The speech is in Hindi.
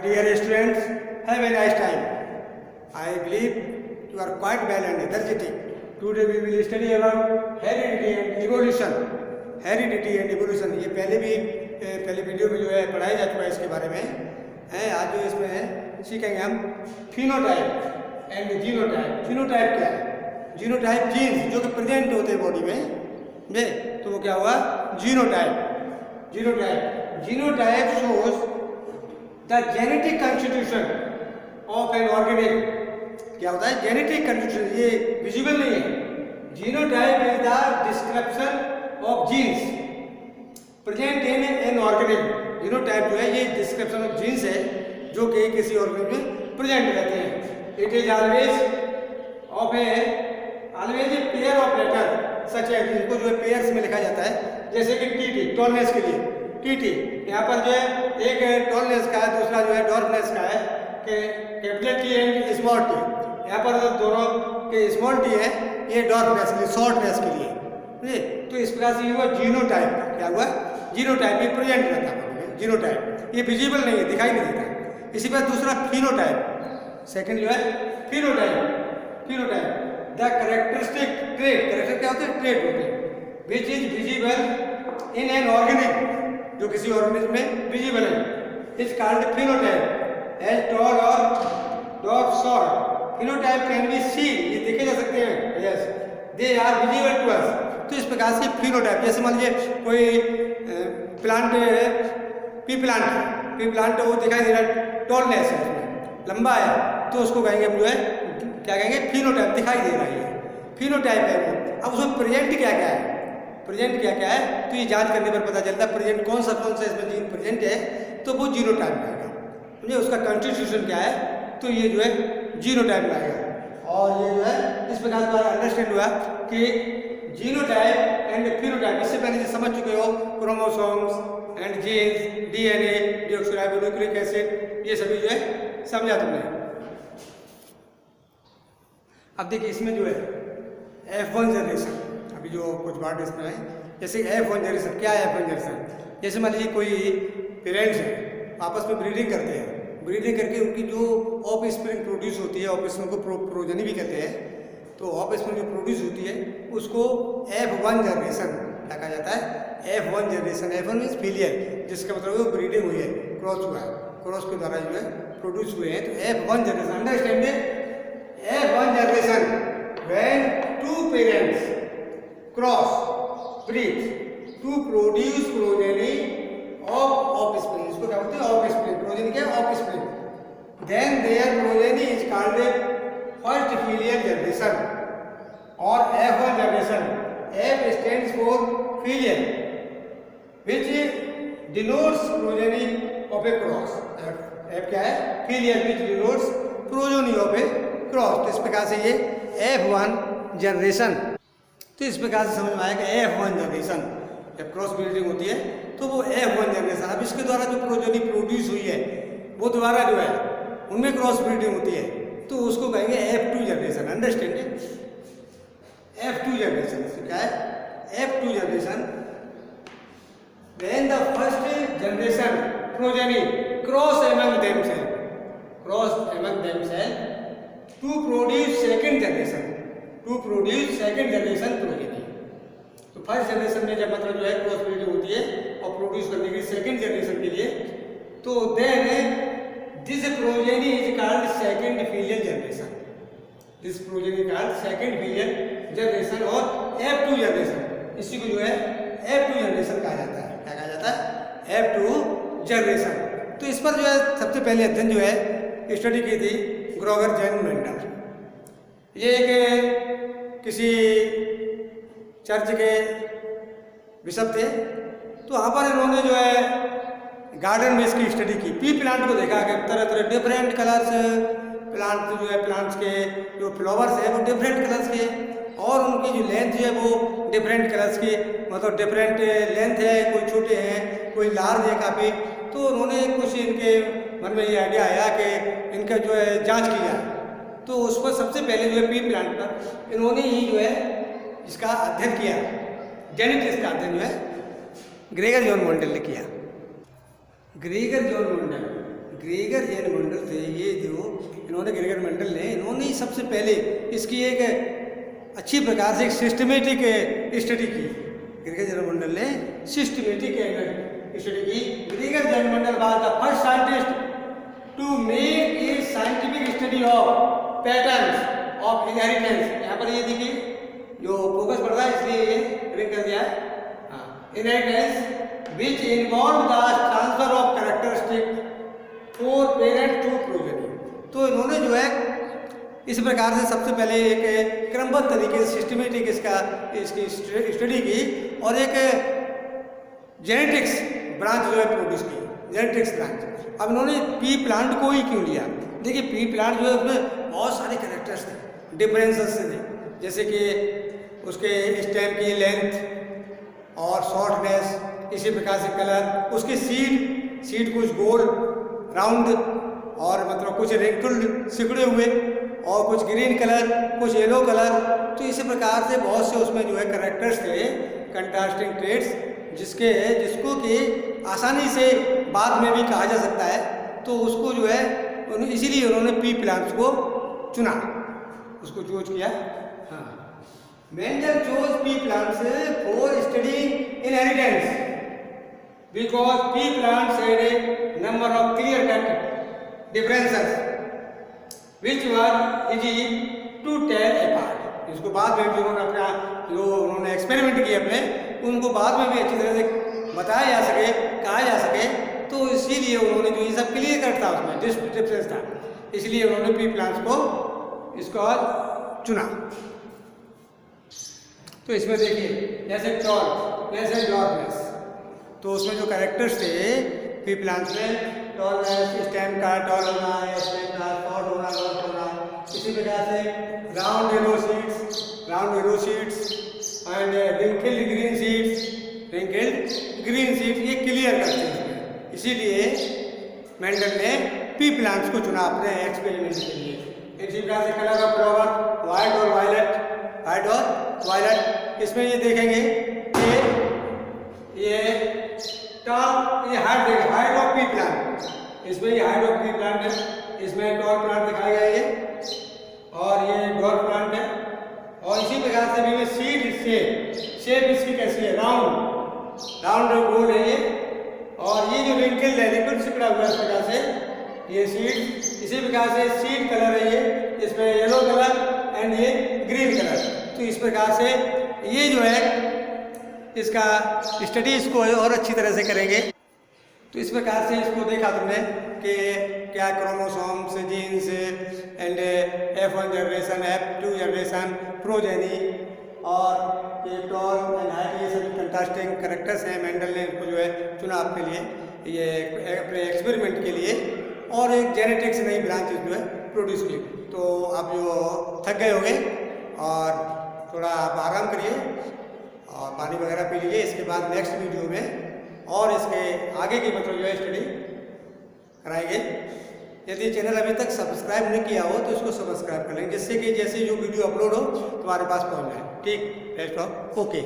Dear students, have a nice time. I believe you are quite well and energetic. Today we will study about heredity and evolution. Heredity and evolution ये पहले वीडियो में जो है पढ़ाया जा चुका है इसके बारे में है। आज जो इसमें है सीखेंगे हम फिनोटाइप एंड जीनोटाइप। फिनोटाइप क्या है? जीनोटाइप जीन्स जो कि प्रेजेंट होते हैं बॉडी में, तो वो क्या हुआ? Genotype. Genotype shows the genetic constitution of an organism. क्या होता है? जेनेटिक कंस्टिट्यूशन, ये विजिबल नहीं है। Genotype is the description of genes present in an organism. Genotype जो है ये डिस्क्रिप्शन ऑफ जीन्स है जो कि किसी ऑर्गेनिज्म में प्रेजेंट रहते हैं। It is always a pair of letter such है, जिनको जो है पेयर्स में लिखा जाता है, जैसे कि टीटी टॉलनेस के लिए टीटी, यहाँ पर जो है एक टॉलनेस का है, दूसरा जो है डॉर्फनेस का है कि capital T and small T. यहाँ पर दोनों के स्मॉल टी है, ये डॉर्फनेस के लिए, शॉर्टनेस के लिए। तो इस प्रकार से ये हुआ जीनोटाइप। क्या हुआ? जीनोटाइप, ये प्रेजेंट रहता है। जीनोटाइप ये विजिबल नहीं है, दिखाई नहीं देता। इसी पर दूसरा फिनोटाइप, सेकंड जो है phenotype the characteristic trait. Character क्या होते हैं? ट्रेट होते हैं which is visible in an organism, जो किसी ऑर्गेनिज्म में विजिबल है, is called phenotype. As tall और dwarf short. Phenotype can be seen, ये देखे जा सकते हैं। Yes, they are visible to us. तो इस प्रकार से फिनोटाइप, जैसे मान लीजिए कोई प्लांट पी प्लांट वो दिखाई दे रहा है, टॉलनेस है, लंबा है, तो उसको कहेंगे हम जो है क्या कहेंगे? फिनोटाइप, दिखाई दे रहा है, फिनोटाइप है वो। अब उसमें प्रेजेंट क्या क्या है? तो ये जांच करने पर पता चलता है प्रेजेंट कौन सा इसमें जीन प्रेजेंट है, तो वो जीनोटाइप में आएगा। समझे? उसका कॉन्स्टिट्यूशन क्या है, तो ये जो है जीनोटाइप में आएगा। और ये जो है इस प्रकार द्वारा अंडरस्टैंड हुआ कि जीनोटाइप एंड फिनोटाइप, इससे पहले जो समझ चुके हो, chromosomes and genes, DNA, deoxyribonucleic acid, ये सभी जो है समझा तुमने। अब देखिए इसमें जो है F1 जनरेशन, अभी जो कुछ बात इसमें है, जैसे F1 जनरेशन। क्या है F1 जनरेशन? जैसे मान लीजिए कोई पेरेंट्स हैं, आपस में ब्रीडिंग करते हैं, ब्रीडिंग करके उनकी जो ऑफ स्प्रिंग प्रोड्यूस होती है, ऑफ स्प्रिंग को प्रोजनी भी कहते हैं, तो ऑफ स्प्रिंग जो प्रोड्यूस होती है उसको F1 जनरेशन कहा जाता है। F1 जनरेशन, F1 मीन्स फिलियर, जिसका मतलब वो ब्रीडिंग हुई है, क्रॉस हुआ है, क्रॉस के द्वारा जो है प्रोड्यूस हुए हैं, तो F1 generation. Understand? F1 generation when two parents cross breed to produce progeny of offspring। इसको क्या बोलते हैं? offspring। progeny क्या है? offspring। then their progeny is called a first filial generation or F1 generation। F stands for filial which denotes progeny of a cross। F क्या है? filial which denotes progeny of a cross. तो इस प्रकार से ये F1 जनरेशन, तो इस प्रकार से समझ में आएगा F1 जनरेशन। जब क्रॉस ब्रीडिंग होती है तो वो F1 जनरेशन। अब इसके द्वारा जो प्रोजनी प्रोड्यूस हुई है वो दोबारा जो है उनमें क्रॉस ब्रीडिंग होती है, तो उसको कहेंगे F2 generation. Understand? F2 generation क्या है? F2 generation when the first generation progeny cross among themselves to produce second generation progeny। तो फर्स्ट जनरेशन में जब मतलब जो है क्रॉस ब्रीडिंग होती है और प्रोड्यूस करने के सेकंड जनरेशन के लिए, तो then this progeny is called second filial generation. This progeny called second filial generation और F2 जनरेशन। इसी को जो है F2 जनरेशन कहा जाता है। क्या कहा जाता है? F2 generation. तो इस पर जो है सबसे पहले अध्ययन जो है स्टडी की थी ग्रोगर जैन मेंडल। ये एक किसी चर्च के बिशप थे, तो वहाँ पर इन्होंने जो है गार्डन में इसकी स्टडी की। पी प्लांट को देखा कि तरह तरह डिफरेंट कलर्स प्लांट जो है, प्लांट्स के जो फ्लावर्स है वो डिफरेंट कलर्स के, और उनकी जो लेंथ है वो डिफरेंट कलर्स की, मतलब डिफरेंट लेंथ है, कोई छोटे हैं कोई लार्ज है काफ़ी। तो उन्होंने कुछ इनके मन में ये आइडिया आया कि इनका जो है जांच की जाए, तो उस पर सबसे पहले जो है पी प्लांट पर इन्होंने ही जो है इसका अध्ययन किया। जेनेटिक्स का अध्ययन जो है ग्रेगर जॉन मेंडल ने किया। Gregor John Mendel Gregor Jain Mendel थे, ये जो इन्होंने ग्रेगर मंडल ने इन्होंने ही सबसे पहले इसकी एक अच्छी प्रकार से एक सिस्टमेटिक स्टडी की। ग्रेगर जैन मंडल ने सिस्टमेटिक स्टडी की। Gregor Jain Mendel was the first scientist to make a scientific study of patterns of inheritance. यहाँ पर ये देखिए जो फोकस बढ़ रहा है इसलिए ये ब्रेक कर दिया है। Inheritance which involve the transfer of characteristic for parent to progeny. तो इन्होंने जो है इस प्रकार से सबसे पहले एक क्रमबद्ध तरीके से सिस्टमेटिक इसकी स्टडी की और एक जेनेटिक्स ब्रांच जो है प्रोड्यूस की, जेनेटिक्स ब्रांच। अब इन्होंने पी प्लांट को ही क्यों लिया? देखिए पी प्लांट जो है उसमें बहुत सारे कैरेक्टर्स थे, डिफरेंसेस थे, जैसे कि उसके स्टेम की लेंथ और शॉर्टनेस, इसी प्रकार से कलर, उसके सीड कुछ गोल राउंड और मतलब कुछ रिंकल्ड सिकुड़े हुए और कुछ ग्रीन कलर, कुछ येलो कलर। तो इसी प्रकार से बहुत से उसमें जो है कैरेक्टर्स थे, कंट्रास्टिंग ट्रेड्स, जिसको कि आसानी से बाद में भी कहा जा सकता है। तो उसको जो है इसीलिए उन्होंने पी प्लांट्स को चुना, उसको चूज किया। हाँ, Mendel chose P plants for studying inheritance because pea plants had a number of clear-cut differences which were easy to tell apart। इसको बाद में भी उन्होंने एक्सपेरिमेंट किए अपने, उनको बाद में भी अच्छी तरह से बताया जा सके, कहा जा सके। तो इसीलिए उन्होंने जो ये सब क्लियर कट था उसमें डिफरेंस था, इसलिए उन्होंने पी प्लांट्स को इसको चुना। तो इसमें देखिए जैसे टॉल, जैसे डॉर्कनेस, तो उसमें जो कैरेक्टर्स थे पी प्लांट्स में, टॉलनेस, स्टेम का टॉल होना या स्टेम का शॉर्ट होना, शॉर्ट होना, इसी प्रकार से round yellow seeds and wrinkled green seeds, ये क्लियर करते हैं। इसीलिए मेंडल ने पी प्लांट्स को चुना अपने एक्सपेरिमेंट के लिए। इसी प्रकार से कलर ऑफ फ्लावर, वाइट और वायलेट, इसमें ये देखेंगे कि ये हाइट ऑफ पी प्लांट, इसमें ये हाइट ऑफ पी प्लांट है, इसमें टॉल प्लांट दिखाया गया है और ये डॉर्फ प्लांट है। और इसी प्रकार से भी सीड शेप इसकी कैसी है, राउंड गोल है ये। और ये जो रिंकल है, लिक्विड सिकुड़ा हुआ है, इस प्रकार से ये सीड, इसी प्रकार से सीड कलर है ये, इसमें येलो कलर एंड ये ग्रीन कलर। तो इस प्रकार से ये जो है इसका स्टडी इसको और अच्छी तरह से करेंगे। तो इस प्रकार से इसको देखा तुमने कि क्या chromosomes, genes and F1 generation, F2 generation, progeny और ये टॉल एंड हाइट, ये सभी कंट्रास्टिंग कैरेक्टर्स हैं। मेंडल ने इनको जो है चुना आपके लिए, ये अपने एक्सपेरिमेंट के लिए, और एक जेनेटिक्स नई ब्रांच जो है प्रोड्यूस की। तो आप जो थक गए होंगे और थोड़ा आप आराम करिए और पानी वगैरह पी लीजिए। इसके बाद नेक्स्ट वीडियो में और इसके आगे की मतलब जो है स्टडी कराएंगे। यदि चैनल अभी तक सब्सक्राइब नहीं किया हो तो इसको सब्सक्राइब कर लेंगे, जिससे कि जैसे जो वीडियो अपलोड हो तुम्हारे पास पहुंच जाए। ठीक, बेस्ट ऑफ ओके।